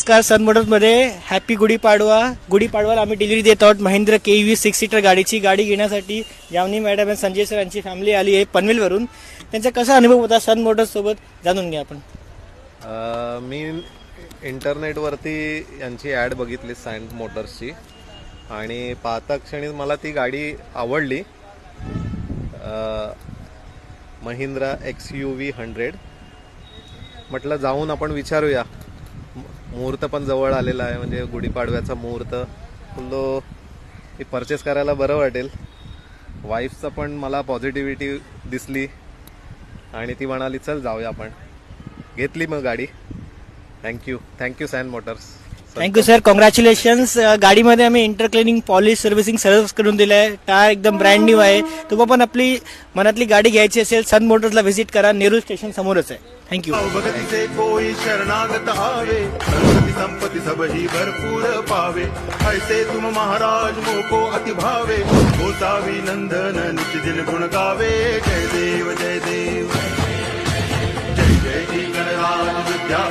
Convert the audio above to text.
नमस्कार. सन मोटर्समध्ये हॅपी गुढीपाडवाला आम्ही डिलिव्हरी देत आहोत महिंद्रा KV 6 सीटर गाडीची. गाडी घेण्यासाठी जावनी मॅडम आणि संजय सर यांची फॅमिली आली आहे पनवेलवरून. त्यांचा कसा अनुभव होता सन मोटर्स सोबत जाणून घ्या आपण. मी इंटरनेटवरती यांची ॲड बघितली सन मोटर्सची आणि पाहता क्षणी मला ती गाडी आवडली. महिंद्रा XUV 100 म्हटलं जाऊन आपण विचारूया. मुहूर्त पण जवळ आलेला आहे, म्हणजे गुढीपाडव्याचा मुहूर्त. बोललो की परचेस करायला बरं वाटेल. वाईफचं पण मला पॉझिटिव्हिटी दिसली आणि ती म्हणाली चल जाऊया आपण. घेतली मग गाडी. थँक्यू सन मोटर्स. Thank you sir. कॉंग्रॅच्युलेशन्स. गाडीमध्ये आम्ही इंटरक्लिनिंग पॉलिश सर्व्हिसिंग सर्व करून दिलं आहे. टायर एकदम ब्रँड न्यू आहे. तुम्हाला पण आपली मनातली गाडी घ्यायची असेल सन मोटर्सला व्हिजिट करा. नेरूळ स्टेशन समोरच आहे. थँक्यू. भगतीचे कोई शरणागत आवे, संपत्ति संपत्ति सब ही भरपूर पावे. ऐसे तुम महाराज मोको अति भावे, गोसावी नंदन नित्य दिन गुण गावे. जय देव जय देव जय जय जी गणराज विद्या